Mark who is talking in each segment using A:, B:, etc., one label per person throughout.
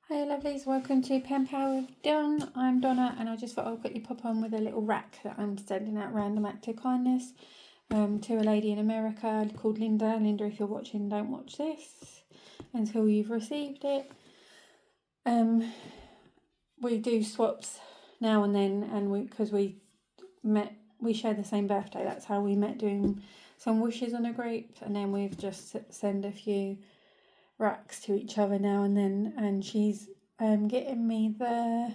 A: Hey lovelies, welcome to Pen Power with Dawn. I'm Donna and I just thought I'll quickly pop on with a little RAK that I'm sending out random act of kindness to a lady in America called Linda. Linda, if you're watching, don't watch this until you've received it. We do swaps now and then, and because we share the same birthday, that's how we met, doing some wishes on a group, and then we've just send a few RAKs to each other now and then, and she's getting me the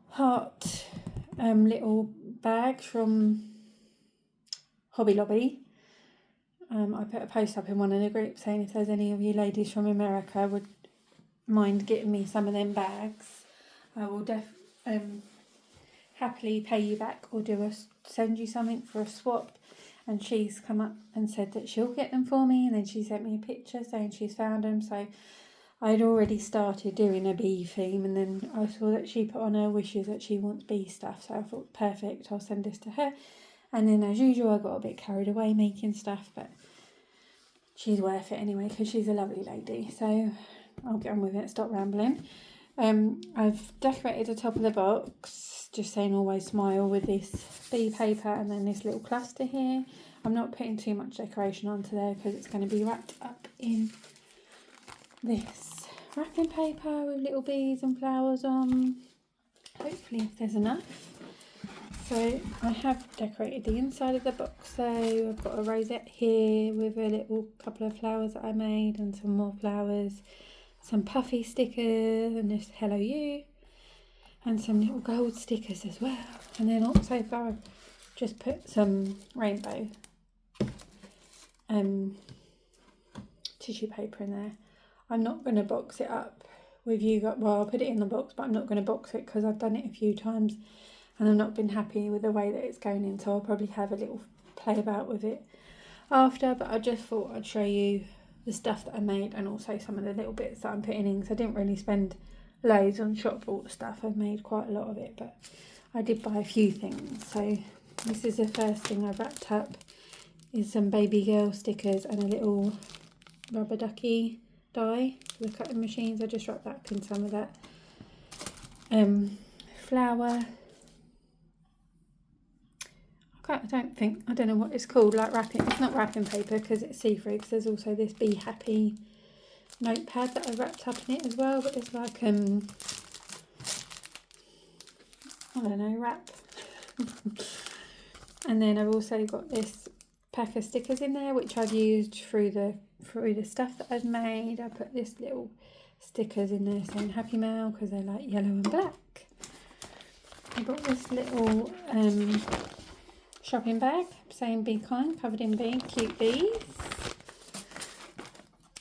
A: heart little bags from Hobby Lobby. I put a post up in one of the groups saying if there's any of you ladies from America would mind getting me some of them bags, I will happily pay you back or send you something for a swap. And she's come up and said that she'll get them for me, and then she sent me a picture saying she's found them. So I'd already started doing a bee theme, and then I saw that she put on her wishes that she wants bee stuff, so I thought, perfect, I'll send this to her. And then as usual I got a bit carried away making stuff, but she's worth it anyway because she's a lovely lady. So I'll get on with it, stop rambling. I've decorated the top of the box, just saying always smile, with this bee paper and then this little cluster here. I'm not putting too much decoration onto there because it's going to be wrapped up in this wrapping paper with little bees and flowers on. Hopefully if there's enough. So I have decorated the inside of the box, so I've got a rosette here with a little couple of flowers that I made and some more flowers, some puffy stickers and this hello you, and some little gold stickers as well. And then also I've just put some rainbow tissue paper in there. I'm not going to box it up with you, well I'll put it in the box, but I'm not going to box it because I've done it a few times and I've not been happy with the way that it's going in, so I'll probably have a little play about with it after. But I just thought I'd show you the stuff that I made and also some of the little bits that I'm putting in, because I didn't really spend loads on shop bought stuff. I've made quite a lot of it, but I did buy a few things. So this is the first thing I've wrapped up, is some baby girl stickers and a little rubber ducky die for the cutting machines. I just wrapped that up in some of that flower. I don't know what it's called, like wrapping, it's not wrapping paper because it's see-through, because there's also this Be Happy notepad that I wrapped up in it as well, but it's like I don't know, wrap. And then I've also got this pack of stickers in there which I've used through the stuff that I've made. I put this little stickers in there saying Happy Mail because they're like yellow and black. I got this little shopping bag saying be kind, covered in cute bees,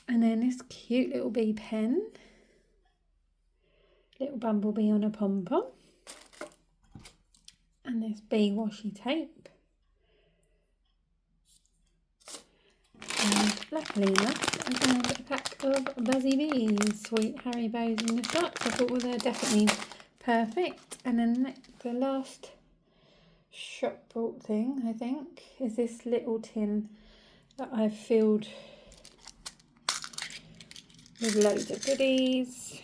A: and then this cute little bee pen, little bumblebee on a pom-pom, and this bee washi tape, and luckily enough I found a pack of Buzzy Bees, sweet Haribos in the shop. I thought, well, they're definitely perfect. And then the last shop bought thing, I think, is this little tin that I've filled with loads of goodies.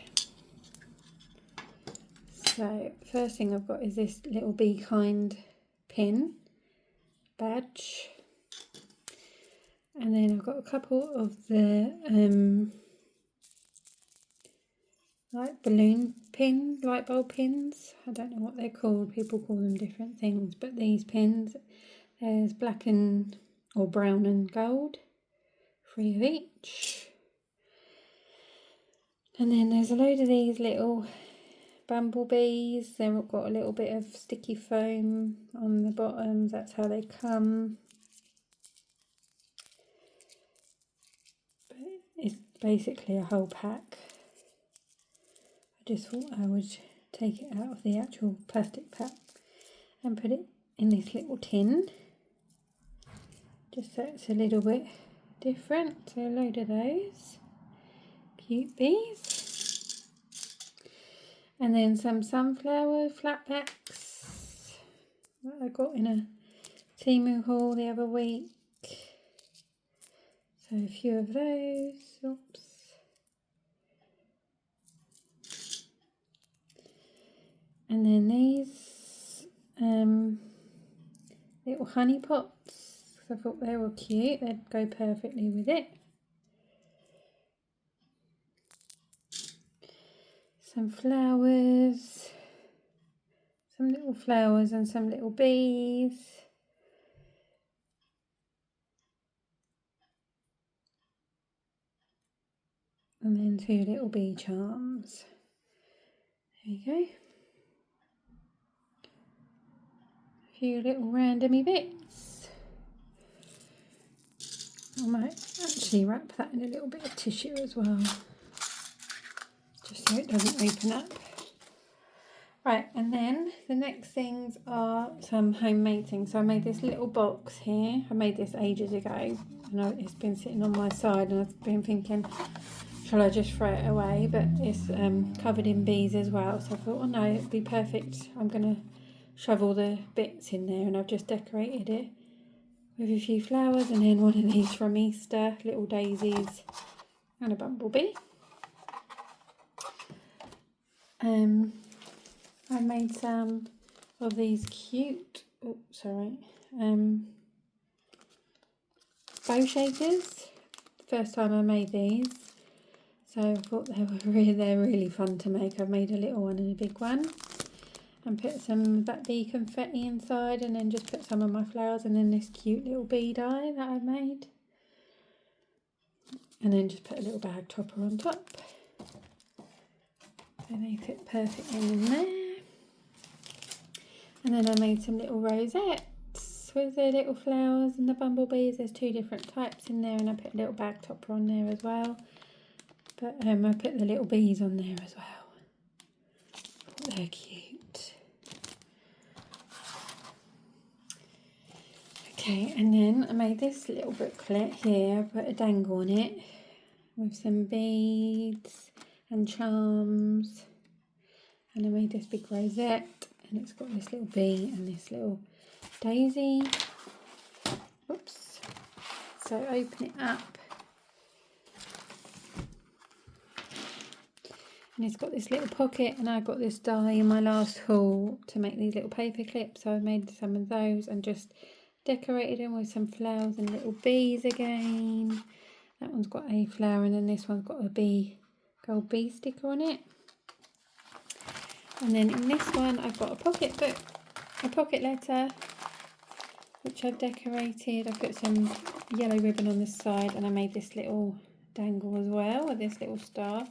A: So first thing I've got is this little Be Kind pin badge, and then I've got a couple of the like balloon pin, light bulb pins. I don't know what they're called, people call them different things, but these pins, there's black and or brown and gold, 3 of each. And then there's a load of these little bumblebees. They've got a little bit of sticky foam on the bottoms, that's how they come. But it's basically a whole pack. I just thought I would take it out of the actual plastic pack and put it in this little tin, just so it's a little bit different. So a load of those cute bees, and then some sunflower flatbacks that I got in a Temu haul the other week. So a few of those. Oops. And then these little honey pots, I thought they were cute, they'd go perfectly with it. Some flowers, some little flowers and some little bees. And then 2 little bee charms. There you go. A few little randomy bits. I might actually wrap that in a little bit of tissue as well, just so it doesn't open up. Right, and then the next things are some homemade things. So I made this little box here. I made this ages ago, and it's been sitting on my side, and I've been thinking, shall I just throw it away? But it's covered in bees as well, so I thought, oh no, it'd be perfect. I'm going to shove all the bits in there, and I've just decorated it with a few flowers, and then one of these from Easter, little daisies, and a bumblebee. I made some of these cute, bow shakers. First time I made these, so I thought they're really fun to make. I've made a little one and a big one, and put some of that bee confetti inside, and then just put some of my flowers, and then this cute little bee die that I've made, and then just put a little bag topper on top, so they fit perfectly in there. And then I made some little rosettes with the little flowers and the bumblebees. There's 2 different types in there, and I put a little bag topper on there as well. But I put the little bees on there as well. They're cute. Okay, and then I made this little booklet here. I put a dangle on it with some beads and charms. And I made this big rosette, and it's got this little bee and this little daisy. Oops. So open it up, and it's got this little pocket, and I got this die in my last haul to make these little paper clips, so I made some of those and just decorated them with some flowers and little bees again. That one's got a flower, and then this one's got a gold bee sticker on it. And then in this one I've got a pocket book, a pocket letter, which I've decorated. I've put some yellow ribbon on this side, and I made this little dangle as well with this little star.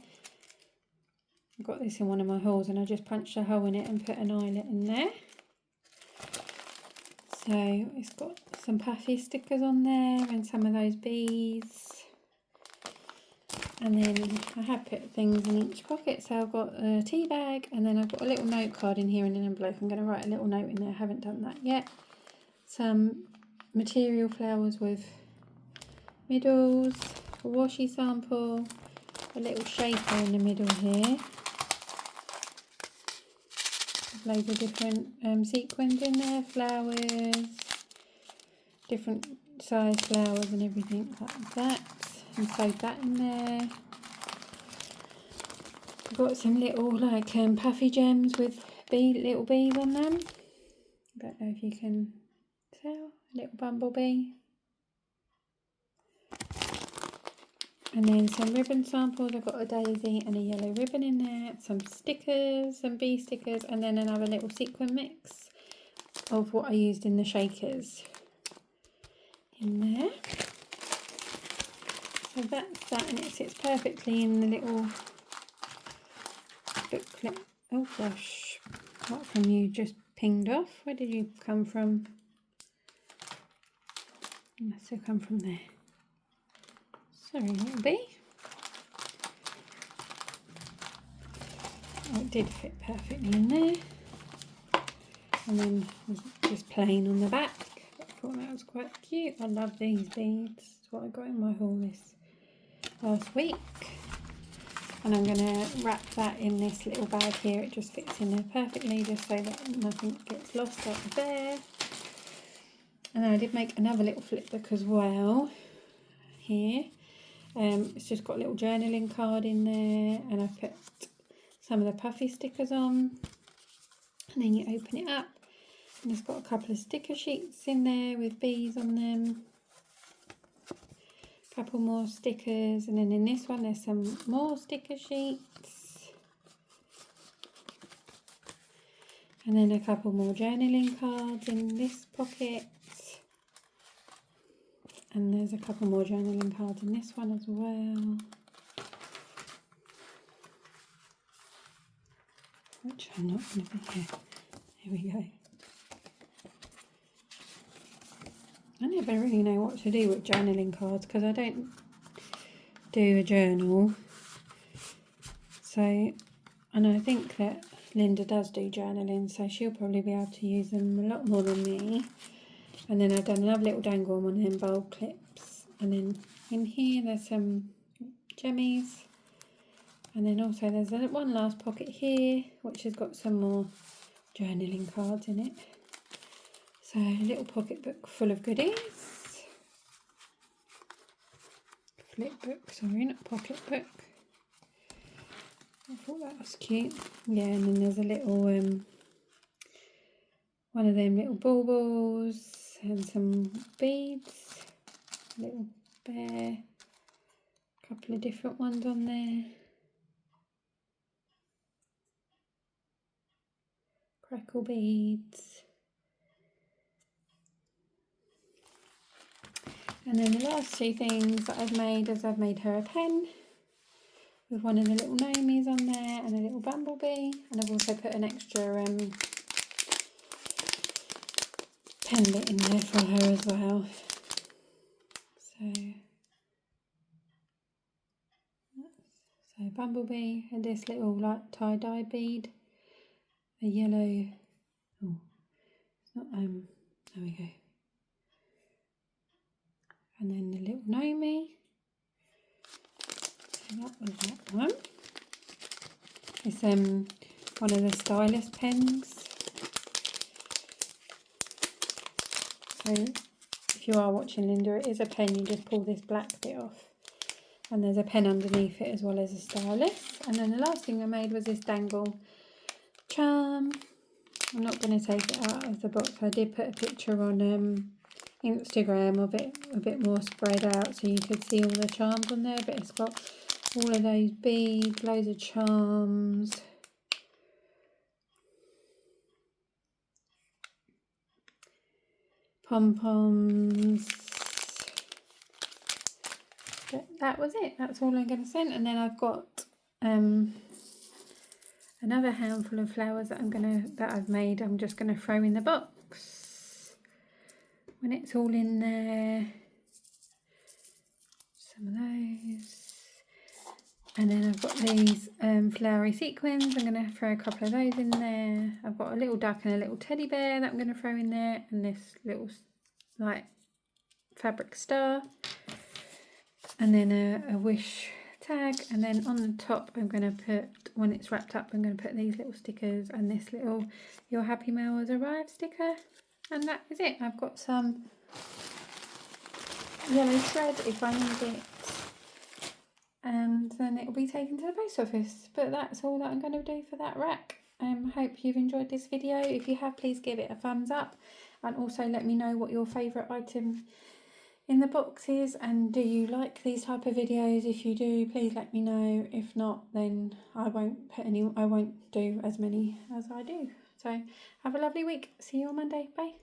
A: I've got this in one of my holes, and I just punched a hole in it and put an eyelet in there. So it's got some puffy stickers on there and some of those bees. And then I have put things in each pocket, so I've got a tea bag, and then I've got a little note card in here and an envelope. I'm going to write a little note in there, I haven't done that yet. Some material flowers with middles, a washi sample, a little shaker in the middle here. Loads of different sequins in there, flowers, different size flowers and everything like that. And sewed that in there. I've got some little puffy gems with little bees on them. I don't know if you can tell. A little bumblebee. And then some ribbon samples. I've got a daisy and a yellow ribbon in there. Some stickers, some bee stickers, and then another little sequin mix of what I used in the shakers in there. So that's that, and it sits perfectly in the little booklet. Oh gosh, what from you just pinged off? Where did you come from? You must have come from there. Sorry, little bee. Oh, it did fit perfectly in there. And then it was just plain on the back. I thought that was quite cute. I love these beads. That's what I got in my haul this last week. And I'm going to wrap that in this little bag here. It just fits in there perfectly, just so that nothing gets lost out of there. And then I did make another little flip book as well here. It's just got a little journaling card in there, and I've put some of the puffy stickers on. And then you open it up and it's got a couple of sticker sheets in there with bees on them. A couple more stickers, and then in this one there's some more sticker sheets. And then a couple more journaling cards in this pocket. And there's a couple more journaling cards in this one as well. Which I'm not going to be here. Here we go. I never really know what to do with journaling cards because I don't do a journal. So, and I think that Linda does do journaling, so she'll probably be able to use them a lot more than me. And then I've done another little dangle on one of them bulb clips. And then in here there's some jemmies. And then also there's one last pocket here, which has got some more journaling cards in it. So a little pocket book full of goodies. Flip book, sorry, not pocket book. I thought that was cute. Yeah, and then there's a little, one of them little baubles and some beads. A little bear. A couple of different ones on there. Crackle beads. And then the last two things that I've made is I've made her a pen with one of the little gnomies on there and a little bumblebee, and I've also put an extra pen bit in there for her as well. So bumblebee and this little like tie-dye bead, a yellow, oh, it's not, there we go. And then the little gnomie. So that was that one. It's one of the stylus pens. So if you are watching Linda, it is a pen, you just pull this black bit off. And there's a pen underneath it as well as a stylus. And then the last thing I made was this dangle charm. I'm not going to take it out of the box. I did put a picture on Instagram of it a bit more spread out so you could see all the charms on there, but it's got all of those beads, loads of charms, pom-poms. But that was it. That's all I'm going to send. And then I've got another handful of flowers that I've made. I'm just going to throw in the box when it's all in there. Some of those. And then I've got these flowery sequins. I'm going to throw a couple of those in there. I've got a little duck and a little teddy bear that I'm going to throw in there. And this little like fabric star. And then a wish tag. And then on the top I'm going to put, when it's wrapped up, I'm going to put these little stickers and this little "Your Happy Mail has arrived" sticker. And that is it. I've got some yellow thread if I need it. And then it will be taken to the post office. But that's all that I'm going to do for that rack. Hope you've enjoyed this video. If you have, please give it a thumbs up, and also let me know what your favourite item in the box is, and do you like these type of videos? If you do, please let me know. If not, then I won't do as many as I do. So have a lovely week. See you on Monday. Bye.